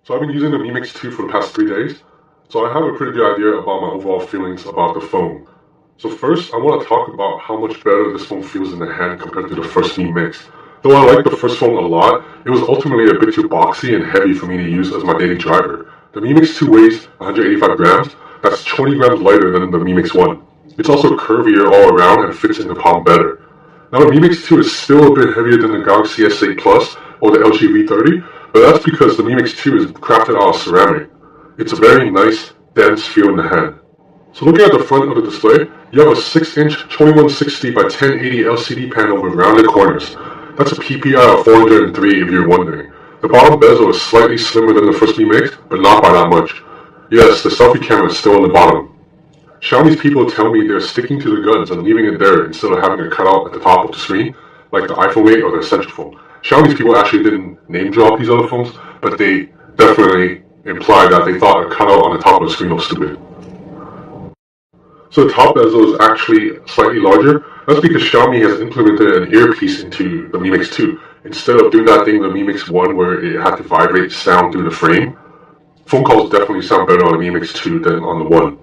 So I've been using the Mi Mix 2 for the past 3 days, so I have a pretty good idea about my overall feelings about the phone. So first, I want to talk about how much better this phone feels in the hand compared to the first Mi Mix. Though I like the first phone a lot, it was ultimately a bit too boxy and heavy for me to use as my daily driver. The Mi Mix 2 weighs 185 grams, that's 20 grams lighter than the Mi Mix 1. It's also curvier all around and fits in the palm better. Now the Mi Mix 2 is still a bit heavier than the Galaxy S8 Plus or the LG V30, but that's because the Mi Mix 2 is crafted out of ceramic. It's a very nice, dense feel in the hand. So looking at the front of the display, you have a 6-inch 2160 by 1080 LCD panel with rounded corners. That's a PPI of 403 if you're wondering. The bottom bezel is slightly slimmer than the first Mi Mix, but not by that much. Yes, the selfie camera is still on the bottom. Xiaomi's people tell me they're sticking to the guns and leaving it there instead of having a cutout at the top of the screen, like the iPhone 8 or the Essential phone. Xiaomi's people actually didn't name drop these other phones, but they definitely implied that they thought a cutout on the top of the screen was stupid. So the top bezel is actually slightly larger. That's because Xiaomi has implemented an earpiece into the Mi Mix 2. Instead of doing that thing in the Mi Mix 1 where it had to vibrate sound through the frame, phone calls definitely sound better on the Mi Mix 2 than on the 1.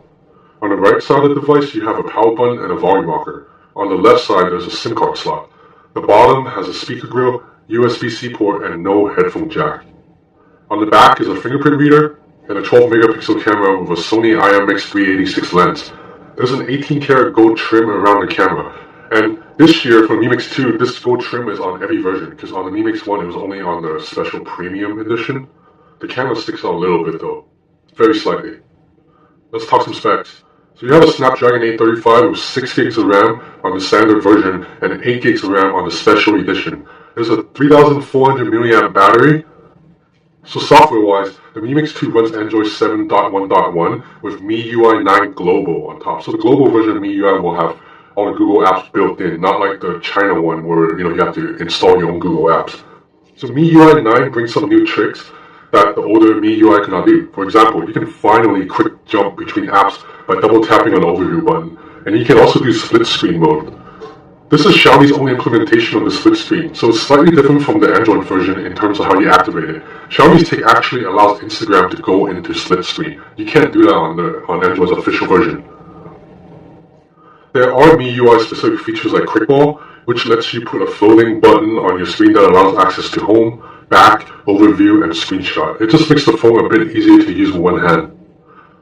On the right side of the device, you have a power button and a volume rocker. On the left side, there's a SIM card slot. The bottom has a speaker grill, USB-C port, and no headphone jack. On the back is a fingerprint reader and a 12-megapixel camera with a Sony IMX386 lens. There's an 18-karat gold trim around the camera. And this year, for the Mi Mix 2, this gold trim is on every version, because on the Mi Mix 1, it was only on the special premium edition. The camera sticks out a little bit, though. Very slightly. Let's talk some specs. So you have a Snapdragon 835 with 6 gigs of RAM on the standard version and 8 gigs of RAM on the special edition. There's a 3400 mAh battery. So software-wise, the Mi Mix 2 runs Android 7.1.1 with MIUI 9 Global on top. So the global version of MIUI will have all the Google apps built in, not like the China one where you have to install your own Google apps. So MIUI 9 brings some new tricks that the older MIUI cannot do. For example, you can finally quick jump between apps by double tapping on the overview button, and you can also do split screen mode. This is Xiaomi's only implementation of the split screen, so it's slightly different from the Android version in terms of how you activate it. Xiaomi's tech actually allows Instagram to go into split screen. You can't do that on Android's official version. There are MIUI specific features like Quick Ball, which lets you put a floating button on your screen that allows access to home, back, overview, and screenshot. It just makes the phone a bit easier to use with one hand.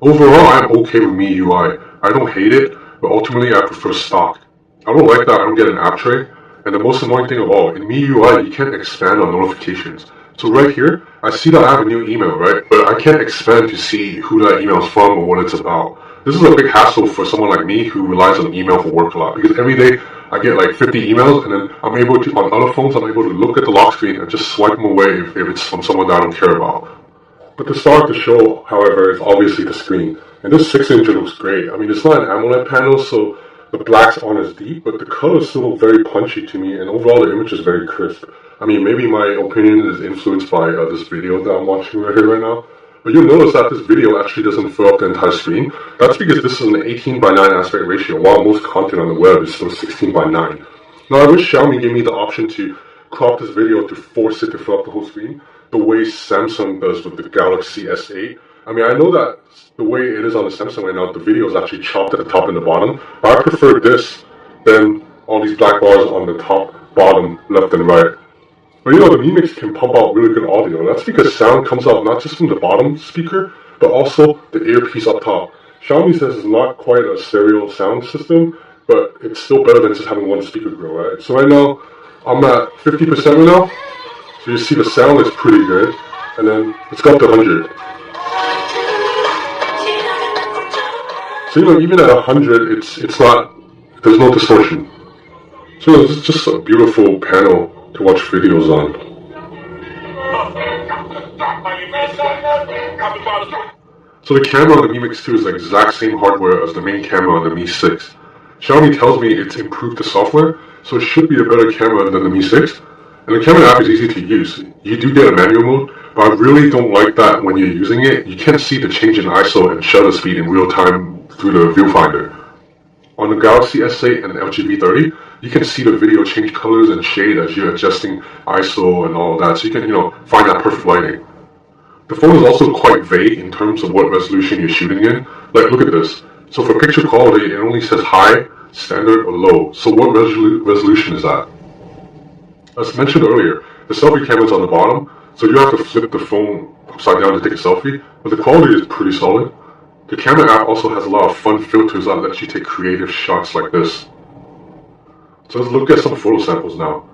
Overall, I'm okay with MIUI. I don't hate it, but ultimately I prefer stock. I don't like that I don't get an app tray, and the most annoying thing of all, in MIUI you can't expand on notifications. So right here, I see that I have a new email, right? But I can't expand to see who that email is from or what it's about. This is a big hassle for someone like me who relies on email for work a lot, because every day I get like 50 emails, and then I'm able to, on other phones, I'm able to look at the lock screen and just swipe them away if it's from someone that I don't care about. But the star of the show, however, is obviously the screen. And this 6-inch looks great. I mean, it's not an AMOLED panel, so the blacks aren't as deep, but the colors still look very punchy to me, and overall the image is very crisp. I mean, maybe my opinion is influenced by this video that I'm watching right here right now, but you'll notice that this video actually doesn't fill up the entire screen. That's because this is an 18:9 aspect ratio, while most content on the web is still 16:9. Now, I wish Xiaomi gave me the option to crop this video to force it to fill up the whole screen, the way Samsung does with the Galaxy S8. I mean, I know that the way it is on the Samsung right now, the video is actually chopped at the top and the bottom, but I prefer this than all these black bars on the top, bottom, left, and right. But the Mi Mix can pump out really good audio. That's because sound comes out not just from the bottom speaker, but also the earpiece up top. Xiaomi says it's not quite a stereo sound system, but it's still better than just having one speaker grill, right? So right now, I'm at 50% right now. So you see the sound is pretty good, and then it's got to 100. So even at 100, it's not, there's no distortion. So it's just a beautiful panel to watch videos on. So the camera on the Mi Mix 2 is the exact same hardware as the main camera on the Mi 6. Xiaomi tells me it's improved the software, so it should be a better camera than the Mi 6. And the camera app is easy to use. You do get a manual mode, but I really don't like that when you're using it. You can't see the change in ISO and shutter speed in real time through the viewfinder. On the Galaxy S8 and LG V30, you can see the video change colors and shade as you're adjusting ISO and all of that, so you can, find that perfect lighting. The phone is also quite vague in terms of what resolution you're shooting in. Like, look at this. So for picture quality, it only says high, standard, or low. So what resolution is that? As mentioned earlier, the selfie camera is on the bottom, so you have to flip the phone upside down to take a selfie, but the quality is pretty solid. The camera app also has a lot of fun filters that let you take creative shots like this. So let's look at some photo samples now.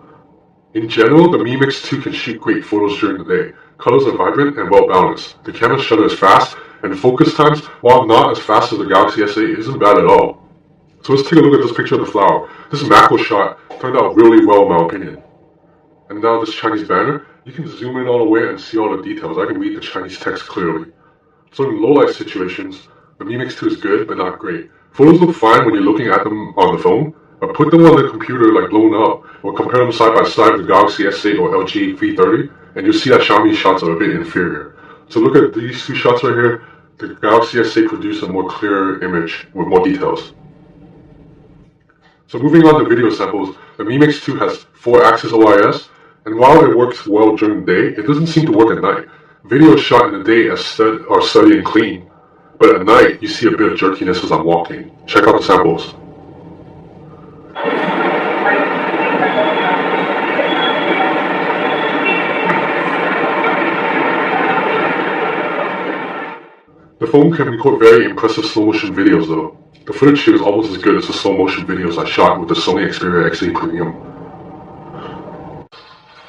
In general, the Mi Mix 2 can shoot great photos during the day. Colors are vibrant and well balanced. The camera shutter is fast, and focus times, while not as fast as the Galaxy S8, isn't bad at all. So let's take a look at this picture of the flower. This macro shot turned out really well in my opinion. And now this Chinese banner, you can zoom in all the way and see all the details. I can read the Chinese text clearly. So in low light situations, the Mi Mix 2 is good, but not great. Photos look fine when you're looking at them on the phone, but put them on the computer like blown up, or compare them side by side with the Galaxy S8 or LG V30, and you'll see that Xiaomi shots are a bit inferior. So look at these two shots right here. The Galaxy S8 produced a more clear image with more details. So moving on to video samples, the Mi Mix 2 has 4-axis OIS, and while it works well during the day, it doesn't seem to work at night. Videos shot in the day are steady and clean, but at night you see a bit of jerkiness as I'm walking. Check out the samples. The phone can record very impressive slow motion videos though. The footage here is almost as good as the slow motion videos I shot with the Sony Xperia XZ Premium.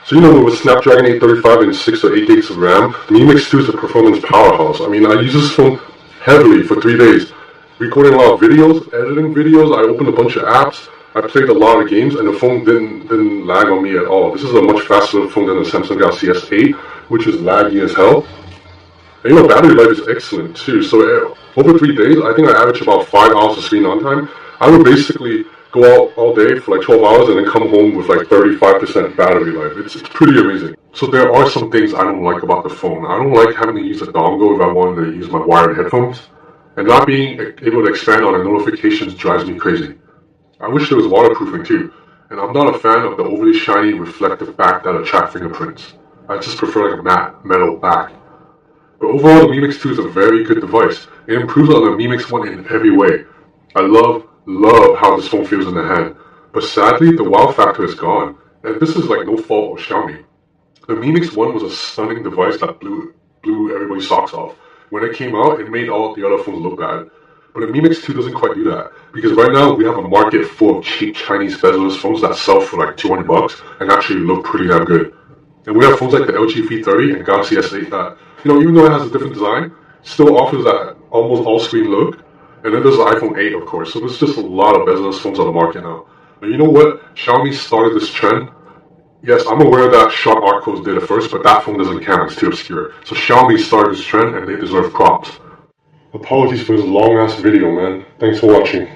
So with Snapdragon 835 and 6 or 8 gigs of RAM, the Mi Mix 2 is a performance powerhouse. I mean, I use this phone heavily for 3 days. Recording a lot of videos, editing videos, I opened a bunch of apps, I played a lot of games, and the phone didn't lag on me at all. This is a much faster phone than the Samsung Galaxy S8, which is laggy as hell. And battery life is excellent too. So over 3 days, I think I average about 5 hours of screen on time. I would basically go out all day for like 12 hours and then come home with like 35% battery life. It's pretty amazing. So there are some things I don't like about the phone. I don't like having to use a dongle if I wanted to use my wired headphones. And not being able to expand on the notifications drives me crazy. I wish there was waterproofing too. And I'm not a fan of the overly shiny reflective back that attract fingerprints. I just prefer like a matte metal back. But overall, the Mi Mix 2 is a very good device. It improves on the Mi Mix 1 in every way. I love how this phone feels in the hand. But sadly, the wow factor is gone. And this is like no fault of Xiaomi. The Mi Mix 1 was a stunning device that blew everybody's socks off. When it came out, it made all the other phones look bad. But the Mi Mix 2 doesn't quite do that. Because right now, we have a market full of cheap Chinese bezel-less phones that sell for like $200 and actually look pretty damn good. And we have phones like the LG V30 and Galaxy S8 that, even though it has a different design, still offers that almost all-screen look. And then there's the iPhone 8, of course. So there's just a lot of bezel-less phones on the market now. But you know what? Xiaomi started this trend. Yes, I'm aware that Sharp Arcos did it first, but that phone doesn't count. It's too obscure. So Xiaomi started this trend, and they deserve props. Apologies for this long-ass video, man. Thanks for watching.